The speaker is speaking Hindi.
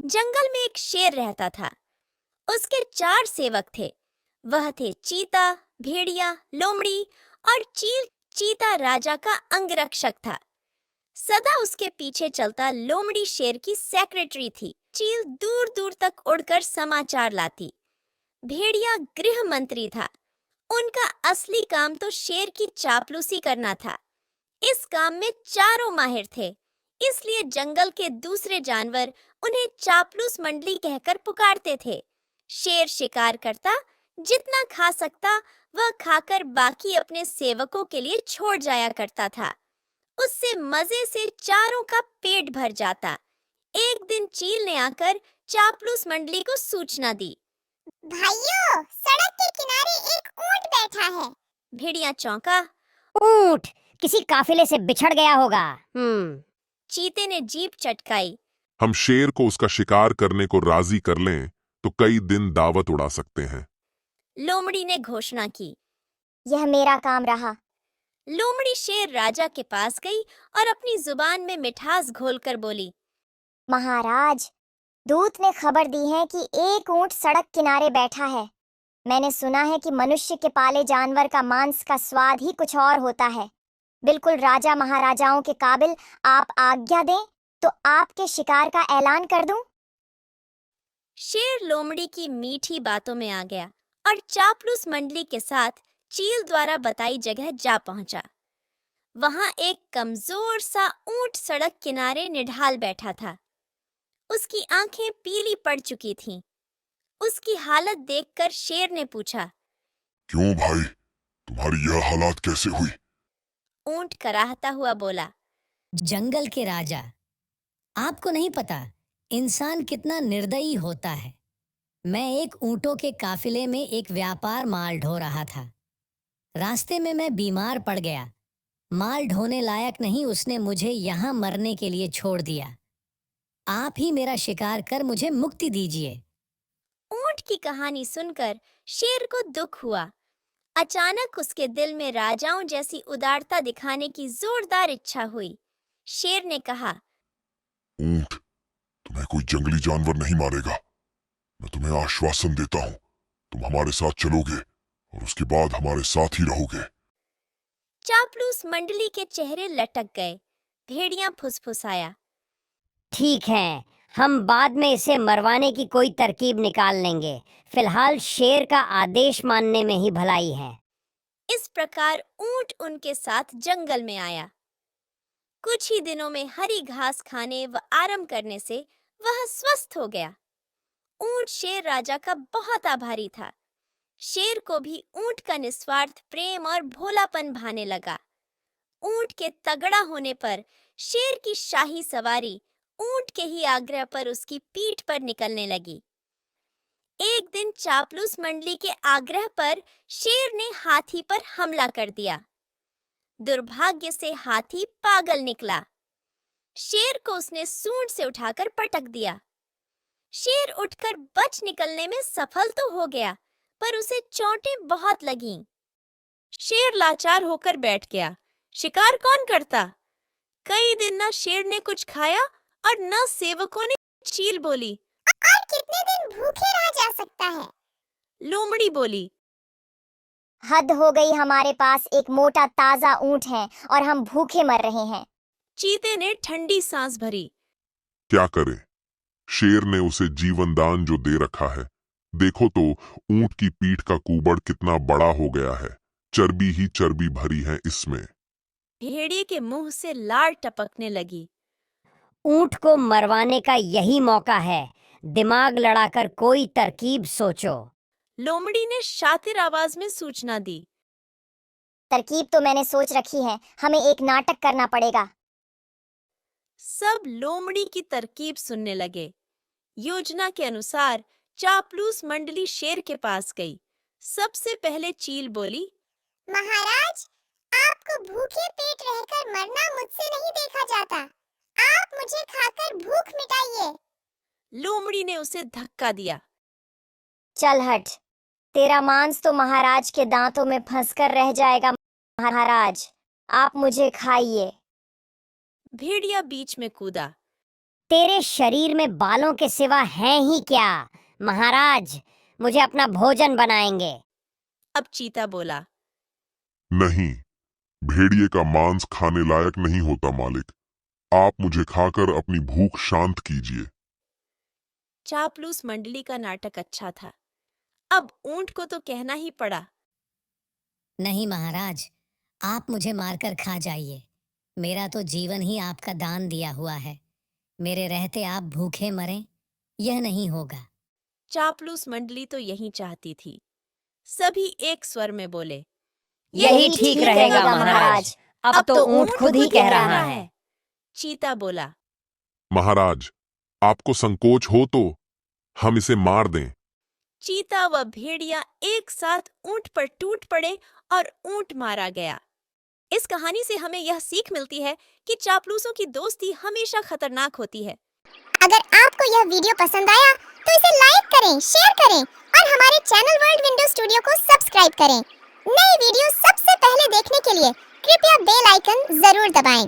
जंगल में एक शेर रहता था। उसके चार सेवक थे। वह थे चीता, भेड़िया, लोमड़ी और चील। चीता राजा का अंगरक्षक था। सदा उसके पीछे चलता लोमड़ी शेर की सेक्रेटरी थी। चील दूर दूर तक उड़कर समाचार लाती। भेड़िया गृह मंत्री था। उनका असली काम तो शेर की चापलूसी करना था। इस काम में चारों माहिर थे, इसलिए जंगल के दूसरे जानवर उन्हें चापलूस मंडली कहकर पुकारते थे। शेर शिकार करता, जितना खा सकता वह खाकर बाकी अपने सेवकों के लिए छोड़ जाया करता था। उससे मजे से चारों का पेट भर जाता। एक दिन चील ने आकर चापलूस मंडली को सूचना दी। भाइयों, सड़क के किनारे एक ऊंट बैठा है। भेड़िया चौंका। ऊंट किसी काफिले से बिछड़ गया होगा। चीते ने जीभ चटकाई। हम शेर को उसका शिकार करने को राजी कर लें तो कई दिन दावत उड़ा सकते हैं। लोमड़ी ने घोषणा की। यह मेरा काम रहा। लोमड़ी शेर राजा के पास गई और अपनी जुबान में मिठास घोलकर बोली। महाराज, दूत ने खबर दी है कि एक ऊंट सड़क किनारे बैठा है। मैंने सुना है कि मनुष्य के पाले जानवर का मांस का स्वाद ही कुछ और होता है। बिल्कुल राजा महाराजाओं के काबिल। आप आज्ञा दें तो आपके शिकार का ऐलान कर दूं। शेर लोमड़ी की मीठी बातों में आ गया और चापलूस मंडली के साथ चील द्वारा बताई जगह जा पहुंचा। वहां एक कमजोर सा ऊंट सड़क किनारे निढाल बैठा था। उसकी आंखें पीली पड़ चुकी थीं। उसकी हालत देखकर शेर ने पूछा। क्यों भाई, तुम्हारी यह हालात कैसे हुई? ऊंट कराहता हुआ बोला। जंगल के राजा, आपको नहीं पता इंसान कितना निर्दयी होता है। मैं एक ऊंटों के काफिले में एक व्यापार माल ढो रहा था। रास्ते में मैं बीमार पड़ गया। माल ढोने लायक नहीं, उसने मुझे यहाँ मरने के लिए छोड़ दिया। आप ही मेरा शिकार कर मुझे मुक्ति दीजिए। ऊंट की कहानी सुनकर शेर को दुख हुआ। अचानक उसके दिल में राजाओं जैसी उदारता दिखाने की जोरदार इच्छा हुई। शेर ने कहा। ऊंट, तुम्हें कोई जंगली जानवर नहीं मारेगा। मैं तुम्हें आश्वासन देता हूँ, तुम हमारे साथ चलोगे और उसके बाद हमारे साथ ही रहोगे। चापलूस मंडली के चेहरे लटक गए। भेड़िया फुसफुसाया। ठीक है, हम बाद में इसे मरवाने की कोई तरकीब निकाल लेंगे। फिलहाल शेर का आदेश मानने में ही भलाई है। इस प्रकार ऊंट उनके साथ जंगल में आया। कुछ ही दिनों में हरी घास खाने व आराम करने से वह स्वस्थ हो गया। ऊंट शेर राजा का बहुत आभारी था। शेर को भी ऊंट का निस्वार्थ प्रेम और भोलापन भाने लगा। ऊंट के तगड़ा होने पर शेर की शाही सवारी ऊंट के ही आग्रह पर उसकी पीठ पर निकलने लगी। एक दिन चापलूस मंडली के आग्रह पर शेर ने हाथी पर हमला कर दिया। दुर्भाग्य से हाथी पागल निकला। शेर को उसने सूंड से उठाकर पटक दिया। शेर उठकर बच निकलने में सफल तो हो गया, पर उसे चोटें बहुत लगीं। शेर लाचार होकर बैठ गया। शिकार कौन करता? कई दिन न शेर ने कुछ खाया और न सेवकों ने। चील बोली। और कितने दिन भूखे रहा जा सकता है? लोमड़ी बोली। हद हो गई, हमारे पास एक मोटा ताजा ऊंट है और हम भूखे मर रहे हैं। चीते ने ठंडी सांस भरी। क्या करे, शेर ने उसे जीवन दान जो दे रखा है। देखो तो ऊंट की पीठ का कुबड़ कितना बड़ा हो गया है। चर्बी ही चर्बी भरी है इसमें। भेड़िए के मुंह से लार टपकने लगी। ऊंट को मरवाने का यही मौका है। दिमाग लड़ाकर कोई तरकीब सोचो। लोमड़ी ने शातिर आवाज में सूचना दी। तरकीब तो मैंने सोच रखी है। हमें एक नाटक करना पड़ेगा। सब लोमड़ी की तरकीब सुनने लगे। योजना के अनुसार चापलूस मंडली शेर के पास गई। सबसे पहले चील बोली। महाराज, आपको भूखे पेट रहकर मरना मुझसे नहीं देखा जाता। आप मुझे खाकर भूख मिटाइए। लोमड़ी ने उसे धक्का दिया। चल हट, तेरा मांस तो महाराज के दांतों में फंसकर रह जाएगा। महाराज, आप मुझे खाइए। भेड़िया बीच में कूदा। तेरे शरीर में बालों के सिवा है ही क्या? महाराज, मुझे अपना भोजन बनाएंगे। अब चीता बोला, नहीं, भेड़िए का मांस खाने लायक नहीं होता मालिक। आप मुझे खाकर अपनी भूख शांत कीजिए। चापलूस मंडली का नाटक अच्छा था। अब ऊंट को तो कहना ही पड़ा। नहीं महाराज, आप मुझे मारकर खा जाइए। मेरा तो जीवन ही आपका दान दिया हुआ है। मेरे रहते आप भूखे मरें, यह नहीं होगा। चापलूस मंडली तो यही चाहती थी। सभी एक स्वर में बोले, यही ठीक रहेगा महाराज। अब तो ऊंट खुद ही कह रहा है। चीता बोला, महाराज, आपको संकोच हो तो हम इसे मार दें। चीता व भेड़िया एक साथ ऊंट पर टूट पड़े और ऊंट मारा गया। इस कहानी से हमें यह सीख मिलती है कि चापलूसों की दोस्ती हमेशा खतरनाक होती है। अगर आपको यह वीडियो पसंद आया तो इसे लाइक करें, शेयर करें और हमारे चैनल वर्ल्ड विंडो स्टूडियो को सब्सक्राइब करें। नई वीडियो सबसे पहले देखने के लिए कृपया बेल आइकन जरूर दबाएं।